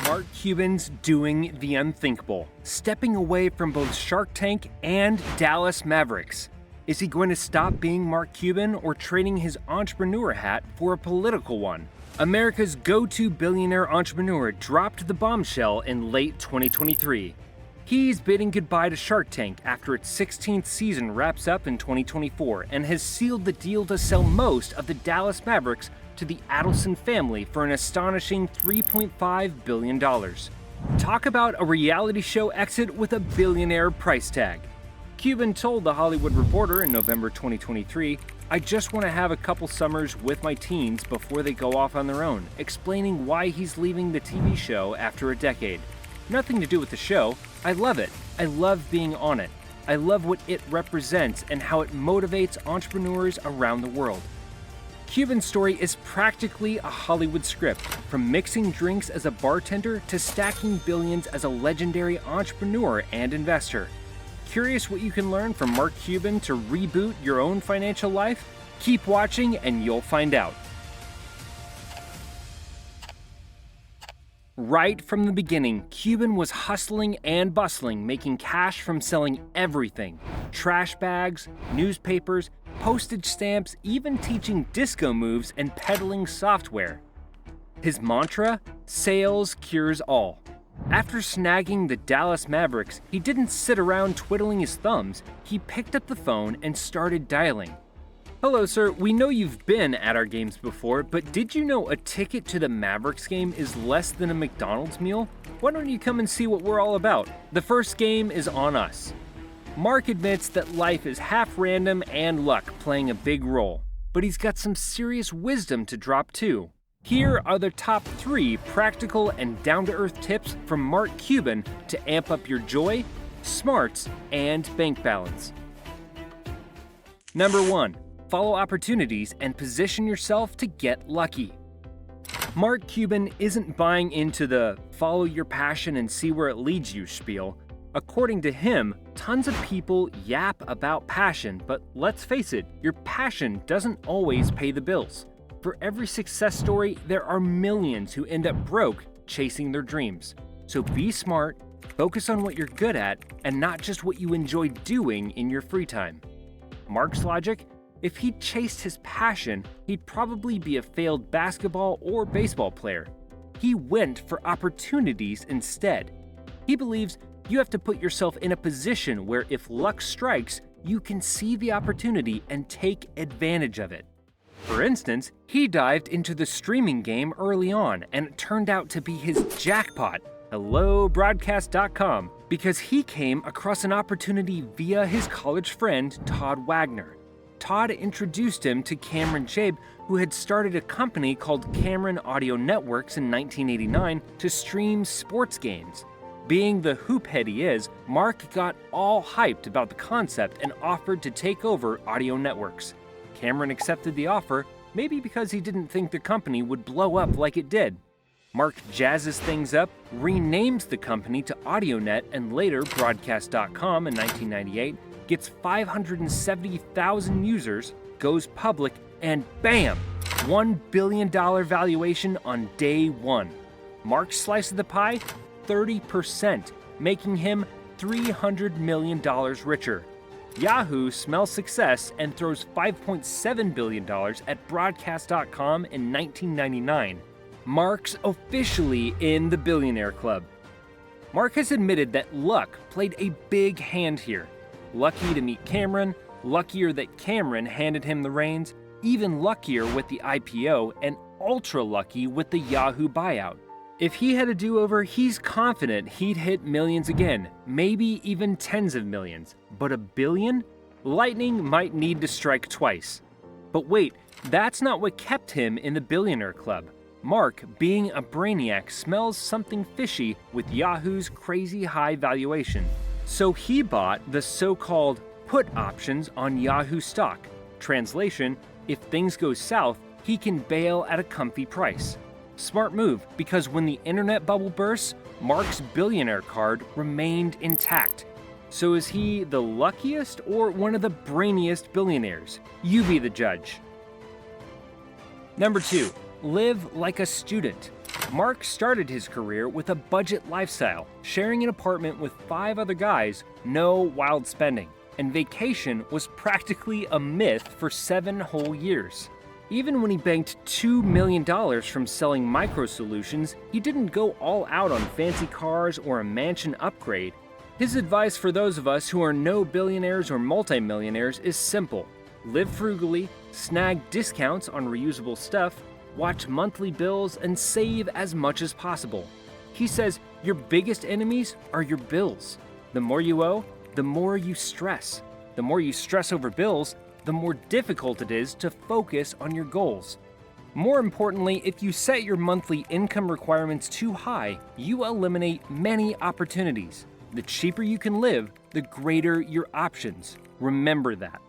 Mark Cuban's doing the unthinkable, stepping away from both Shark Tank and Dallas Mavericks. Is he going to stop being Mark Cuban or trading his entrepreneur hat for a political one? America's go-to billionaire entrepreneur dropped the bombshell in late 2023. He's bidding goodbye to Shark Tank after its 16th season wraps up in 2024 and has sealed the deal to sell most of the Dallas Mavericks to the Adelson family for an astonishing $3.5 billion. Talk about a reality show exit with a billionaire price tag. Cuban told The Hollywood Reporter in November 2023, "I just want to have a couple summers with my teens before they go off on their own," explaining why he's leaving the TV show after a decade. Nothing to do with the show. I love it. I love being on it. I love what it represents and how it motivates entrepreneurs around the world. Cuban's story is practically a Hollywood script, from mixing drinks as a bartender to stacking billions as a legendary entrepreneur and investor. Curious what you can learn from Mark Cuban to reboot your own financial life? Keep watching and you'll find out. Right from the beginning, Cuban was hustling and bustling, making cash from selling everything: trash bags, newspapers, postage stamps, even teaching disco moves and peddling software. His mantra? Sales cures all. After snagging the Dallas Mavericks, he didn't sit around twiddling his thumbs. He picked up the phone and started dialing. "Hello, sir. We know you've been at our games before, but did you know a ticket to the Mavericks game is less than a McDonald's meal? Why don't you come and see what we're all about? The first game is on us." Mark admits that life is half random and luck playing a big role, but he's got some serious wisdom to drop too. Here are the top 3 practical and down-to-earth tips from Mark Cuban to amp up your joy, smarts, and bank balance. Number 1. Follow opportunities and position yourself to get lucky. Mark Cuban isn't buying into the follow your passion and see where it leads you spiel. According to him, tons of people yap about passion, but let's face it, your passion doesn't always pay the bills. For every success story, there are millions who end up broke chasing their dreams. So be smart, focus on what you're good at, and not just what you enjoy doing in your free time. Mark's logic? If he'd chased his passion, he'd probably be a failed basketball or baseball player. He went for opportunities instead. He believes you have to put yourself in a position where if luck strikes, you can see the opportunity and take advantage of it. For instance, he dived into the streaming game early on, and it turned out to be his jackpot, HelloBroadcast.com, because he came across an opportunity via his college friend, Todd Wagner. Todd introduced him to Cameron Chabe, who had started a company called Cameron Audio Networks in 1989 to stream sports games. Being the hoophead he is, Mark got all hyped about the concept and offered to take over Audio Networks. Cameron accepted the offer, maybe because he didn't think the company would blow up like it did. Mark jazzes things up, renames the company to AudioNet and later Broadcast.com in 1998, gets 570,000 users, goes public, and bam! $1 billion valuation on day one. Mark's slice of the pie? 30%, making him $300 million richer. Yahoo smells success and throws $5.7 billion at Broadcast.com in 1999. Mark's officially in the billionaire club. Mark has admitted that luck played a big hand here. Lucky to meet Cameron, luckier that Cameron handed him the reins, even luckier with the IPO, and ultra lucky with the Yahoo buyout. If he had a do-over, he's confident he'd hit millions again, maybe even tens of millions. But $1 billion? Lightning might need to strike twice. But wait, that's not what kept him in the billionaire club. Mark, being a brainiac, smells something fishy with Yahoo's crazy high valuation. So he bought the so-called put options on Yahoo stock. Translation, if things go south, he can bail at a comfy price. Smart move, because when the internet bubble bursts, Mark's billionaire card remained intact. So is he the luckiest or one of the brainiest billionaires? You be the judge. Number 2, live like a student. Mark started his career with a budget lifestyle, sharing an apartment with 5 other guys, no wild spending, and vacation was practically a myth for 7 whole years. Even when he banked $2 million from selling micro solutions, he didn't go all out on fancy cars or a mansion upgrade. His advice for those of us who are no billionaires or multimillionaires is simple. Live frugally, snag discounts on reusable stuff, watch monthly bills, and save as much as possible. He says your biggest enemies are your bills. The more you owe, the more you stress. The more you stress over bills, the more difficult it is to focus on your goals. More importantly, if you set your monthly income requirements too high, you eliminate many opportunities. The cheaper you can live, the greater your options. Remember that.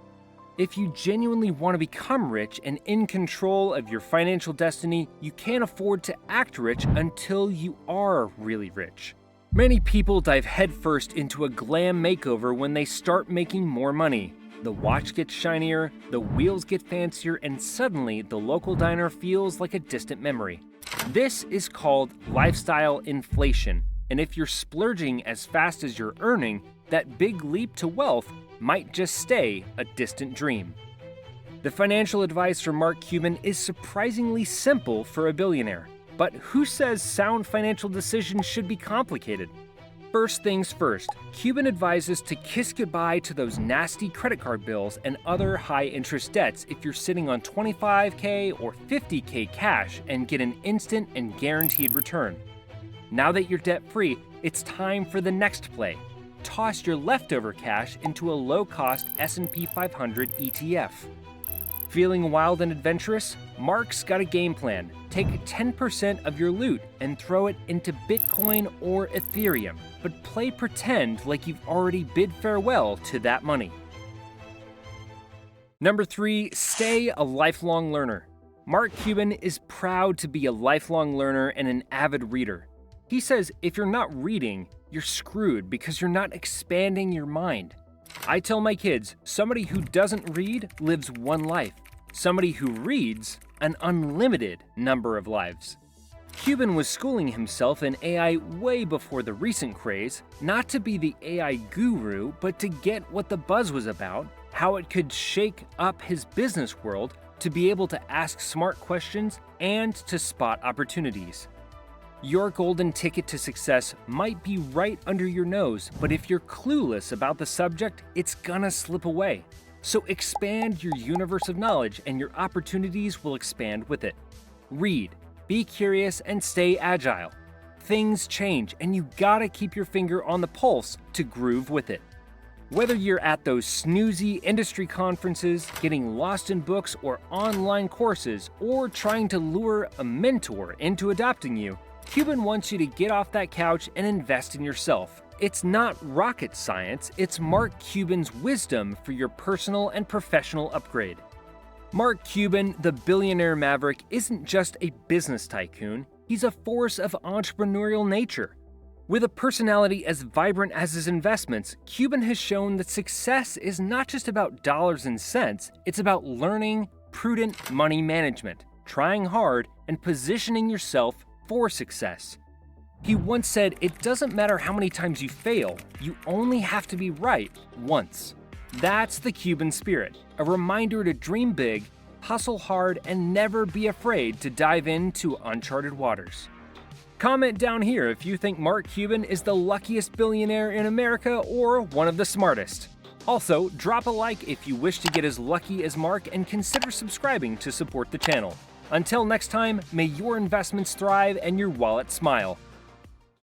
If you genuinely want to become rich and in control of your financial destiny, you can't afford to act rich until you are really rich. Many people dive headfirst into a glam makeover when they start making more money. The watch gets shinier, the wheels get fancier, and suddenly the local diner feels like a distant memory. This is called lifestyle inflation, and if you're splurging as fast as you're earning, that big leap to wealth might just stay a distant dream. The financial advice from Mark Cuban is surprisingly simple for a billionaire. But who says sound financial decisions should be complicated? First things first, Cuban advises to kiss goodbye to those nasty credit card bills and other high-interest debts if you're sitting on $25K or $50K cash and get an instant and guaranteed return. Now that you're debt-free, it's time for the next play. Toss your leftover cash into a low-cost S&P 500 ETF. Feeling wild and adventurous? Mark's got a game plan. Take 10% of your loot and throw it into Bitcoin or Ethereum, but play pretend like you've already bid farewell to that money. Number 3, stay a lifelong learner. Mark Cuban is proud to be a lifelong learner and an avid reader. He says if you're not reading, you're screwed because you're not expanding your mind. I tell my kids, somebody who doesn't read lives one life. Somebody who reads, an unlimited number of lives. Cuban was schooling himself in AI way before the recent craze, not to be the AI guru, but to get what the buzz was about, how it could shake up his business world, to be able to ask smart questions, and to spot opportunities. Your golden ticket to success might be right under your nose, but if you're clueless about the subject, it's gonna slip away. So expand your universe of knowledge and your opportunities will expand with it. Read, be curious, and stay agile. Things change and you gotta keep your finger on the pulse to groove with it. Whether you're at those snoozy industry conferences, getting lost in books or online courses, or trying to lure a mentor into adopting you, Cuban wants you to get off that couch and invest in yourself. It's not rocket science, it's Mark Cuban's wisdom for your personal and professional upgrade. Mark Cuban, the billionaire maverick, isn't just a business tycoon, he's a force of entrepreneurial nature. With a personality as vibrant as his investments, Cuban has shown that success is not just about dollars and cents, it's about learning prudent money management, trying hard, and positioning yourself for success. He once said, it doesn't matter how many times you fail, you only have to be right once. That's the Cuban spirit, a reminder to dream big, hustle hard, and never be afraid to dive into uncharted waters. Comment down here if you think Mark Cuban is the luckiest billionaire in America or one of the smartest. Also, drop a like if you wish to get as lucky as Mark and consider subscribing to support the channel. Until next time, may your investments thrive and your wallet smile.